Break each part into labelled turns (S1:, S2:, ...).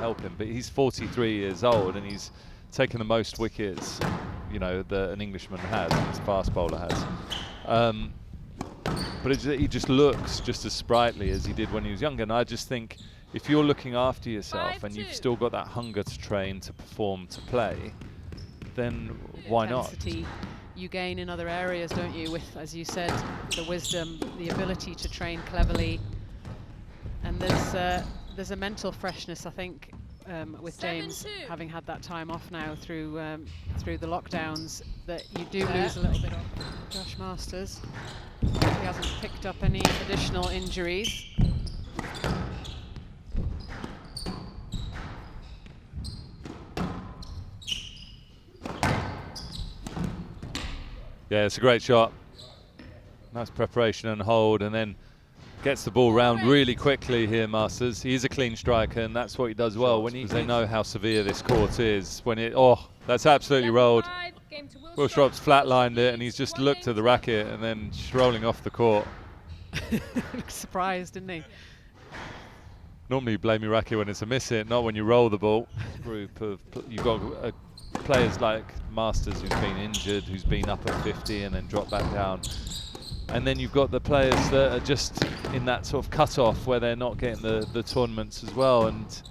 S1: help him. But he's 43 years old and he's taken the most wickets, you know, that an Englishman has, his fast bowler has. But he just looks just as sprightly as he did when he was younger. And I just think if you're looking after yourself and you've still got that hunger to train, to perform, to play, then why not?
S2: You gain in other areas, don't you, with, as you said, the wisdom, the ability to train cleverly. And there's a mental freshness, I think, with James having had that time off now through the lockdowns, that you do lose a little bit of. Josh Masters, he hasn't picked up any additional injuries.
S1: Yeah, it's a great shot. Nice preparation and hold, and then gets the ball round really quickly here, Masters. He is a clean striker, and that's what he does well. When they know how severe this court is. When it, that's absolutely rolled. Willstrop's flatlined it, and he's just looked at the racket and then strolling off the court.
S2: Looks surprised, didn't he?
S1: Normally you blame your racket when it's a miss hit, not when you roll the ball. Group of you've got players like Masters who's been injured, who's been up at 50 and then dropped back down. And then you've got the players that are just in that sort of cut-off where they're not getting the tournaments as well. And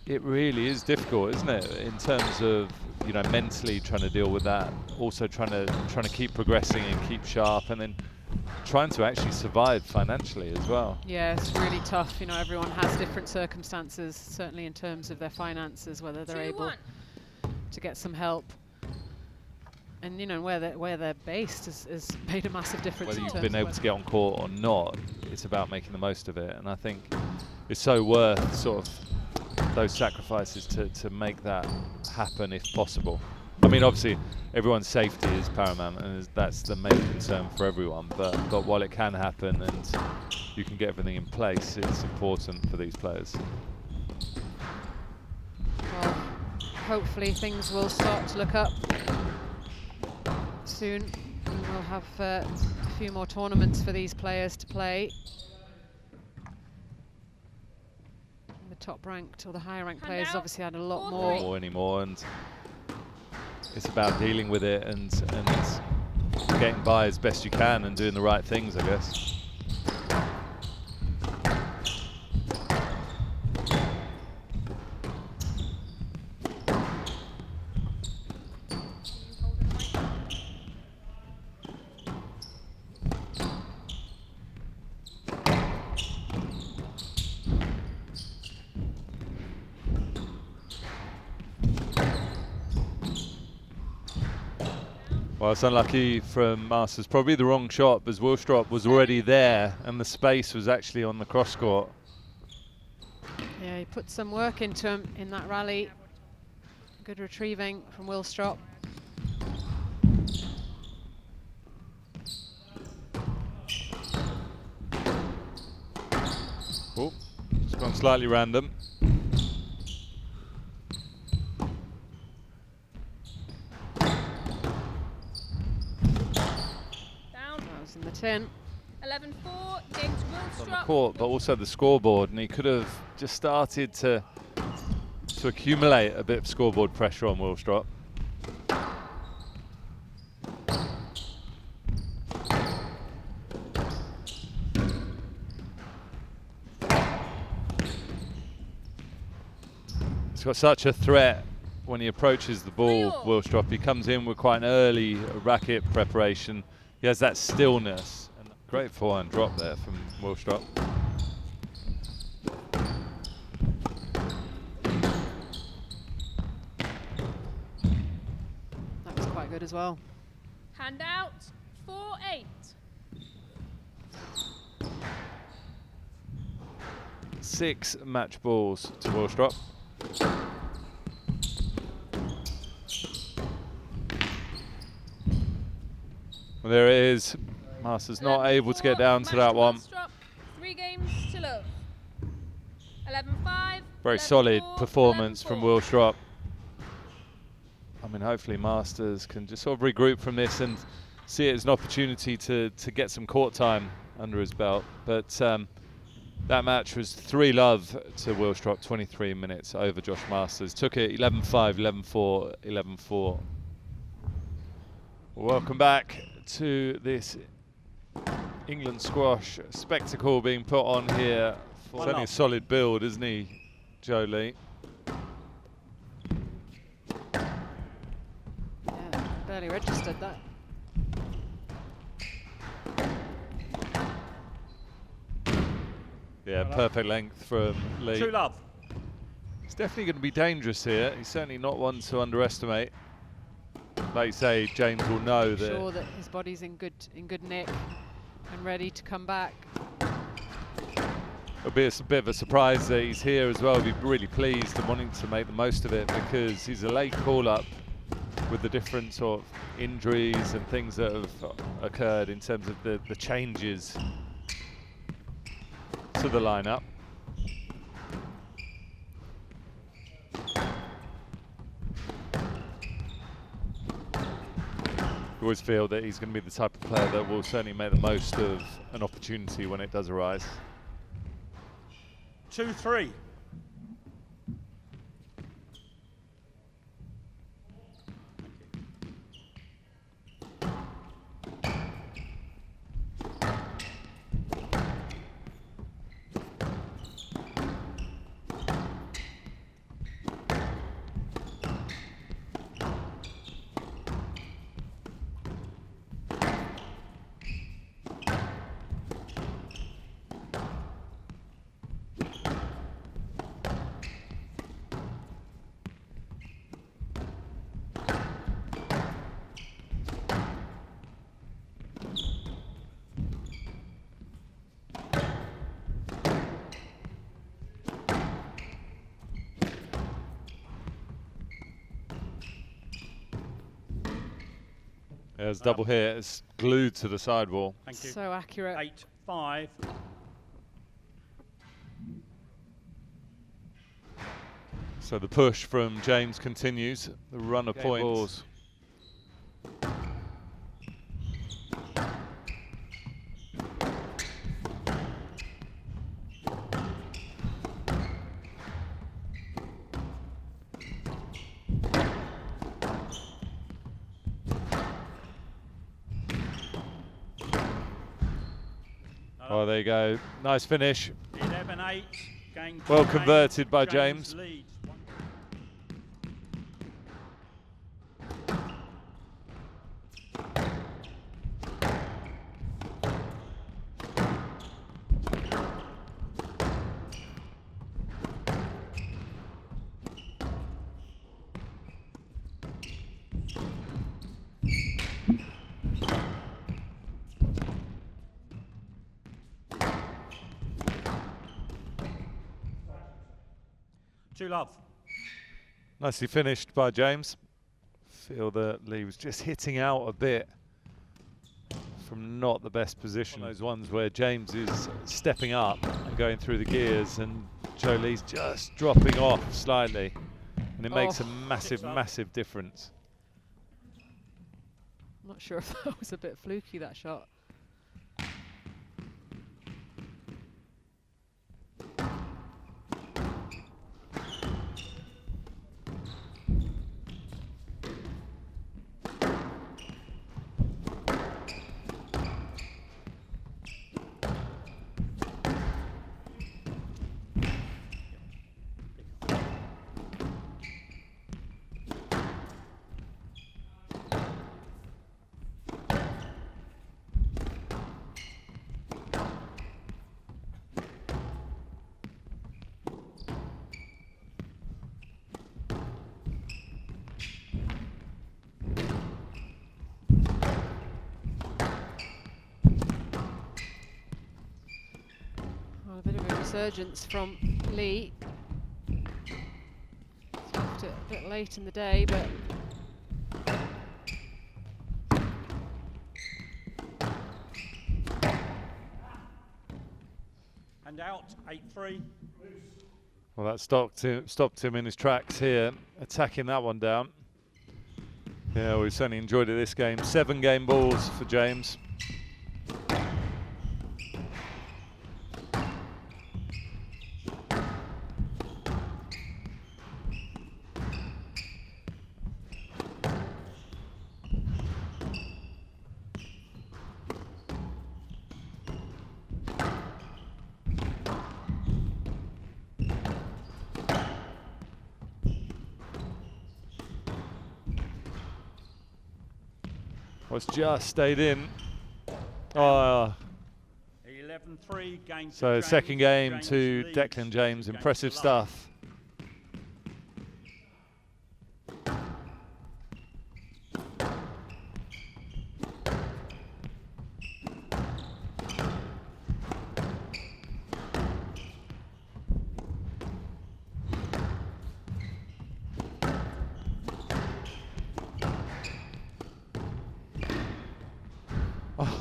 S1: it really is difficult, isn't it, in terms of, you know, mentally trying to deal with that, also trying to keep progressing and keep sharp, and then trying to actually survive financially as well.
S2: Yeah, it's really tough. You know, everyone has different circumstances, certainly in terms of their finances, whether they're able to get some help. And you know, where they're based has made a massive difference.
S1: Whether you've been able to get on court or not, it's about making the most of it. And I think it's so worth sort of those sacrifices to make that happen if possible. I mean, obviously, everyone's safety is paramount, and that's the main concern for everyone. But while it can happen and you can get everything in place, it's important for these players.
S2: Well, hopefully things will start to look up soon, and we'll have a few more tournaments for these players to play. The top ranked or the higher ranked players obviously had a lot more
S1: anymore, and it's about dealing with it and getting by as best you can and doing the right things, I guess. Well, it's unlucky from Masters. Probably the wrong shot, because Willstrop was already there and the space was actually on the cross court.
S2: Yeah, he put some work into him in that rally. Good retrieving from Willstrop.
S1: Oh, it's gone slightly random.
S2: In the 10.
S3: 11-4, James Willstrop.
S1: On the court, but also the scoreboard, and he could have just started to accumulate a bit of scoreboard pressure on Willstrop. He's got such a threat when he approaches the ball, Willstrop. He comes in with quite an early racket preparation. He has that stillness. And great forehand drop there from Willstrop.
S2: That was quite good as well.
S3: Hand out, 4-8.
S1: 6 match balls to Willstrop. Well, there it is. Masters not able to get down to that one.
S3: 3 games to love. 11-5.
S1: Very solid performance from Willstrop. I mean, hopefully Masters can just sort of regroup from this and see it as an opportunity to get some court time under his belt. But That match was 3-love to Willstrop, 23 minutes over Josh Masters. Took it 11-5, 11-4, 11-4. Welcome back to this England squash spectacle being put on here. Certainly a solid build, isn't he, Joe Lee?
S2: Yeah, barely registered that.
S1: Yeah, perfect length from Lee.
S4: 2-love.
S1: He's definitely going to be dangerous here. He's certainly not one to underestimate. Like you say, James will know that.
S2: Sure that his body's in good nick and ready to come back.
S1: It'll be a bit of a surprise that he's here as well. He'll be really pleased and wanting to make the most of it because he's a late call-up with the different sort of injuries and things that have occurred in terms of the changes to the lineup. You always feel that he's going to be the type of player that will certainly make the most of an opportunity when it does arise.
S4: 2-3.
S1: There's double hit, it's glued to the sidewall.
S4: Thank you.
S2: So accurate.
S4: 8-5.
S1: So the push from James continues, the run of points. Oh, there you go. Nice finish.
S4: 11-8.
S1: Well converted by James.
S4: Leads. Love.
S1: Nicely finished by James. Feel that Lee was just hitting out a bit from not the best position. Those ones where James is stepping up and going through the gears and Joe Lee's just dropping off slightly. And it makes a massive, massive difference.
S2: I'm not sure if that was a bit fluky, that shot. A bit of a resurgence from Lee. He's left it a bit late in the day, but
S4: And out 8-3.
S1: Well, that stopped him in his tracks here, attacking that one down. Yeah, we certainly enjoyed it this game. 7 game balls for James. Was just stayed in. Oh,
S4: 11-3 game.
S1: so
S4: James.
S1: second game
S4: James
S1: to
S4: leads
S1: Declan James.
S4: 2 games
S1: Impressive
S4: to love.
S1: stuff.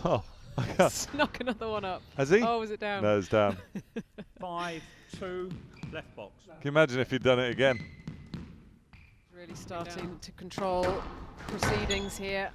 S1: Oh,
S2: Snuck another one up.
S1: has he?
S2: Oh, was it down?
S1: No, it's down.
S4: 5-2 left box.
S1: Can you imagine if he'd done it again?
S2: Really starting to control proceedings here.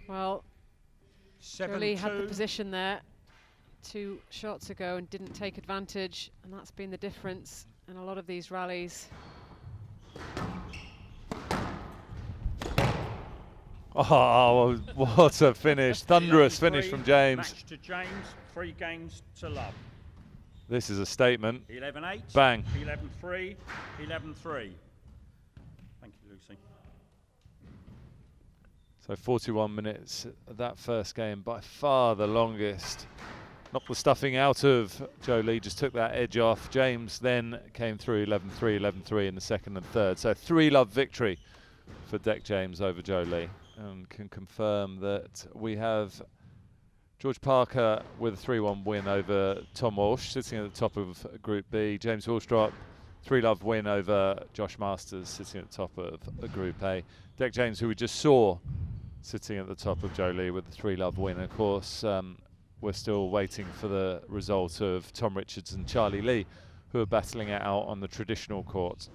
S2: Well, Jolie had the
S4: 7-2.
S2: position there 2 shots ago and didn't take advantage, and that's been the difference in a lot of these rallies.
S1: Oh, what a finish. Thunderous finish
S4: 11-3,
S1: from James.
S4: Match to James, 3 games to love.
S1: This is a statement.
S4: 11-8.
S1: Bang.
S4: 11-3. 11-3. Thank you, Lucy.
S1: So 41 minutes of that first game, by far the longest. Knocked the stuffing out of Jolie, just took that edge off. James then came through 11-3, 11-3 in the second and third. So 3-love victory for Dec James over Jolie, and can confirm that we have George Parker with a 3-1 win over Tom Walsh, sitting at the top of Group B. James Willstrop, 3-love win over Josh Masters, sitting at the top of Group A. Dec James, who we just saw sitting at the top of Jolie with the 3-love win. Of course, we're still waiting for the result of Tom Richards and Charlie Lee, who are battling it out on the traditional court.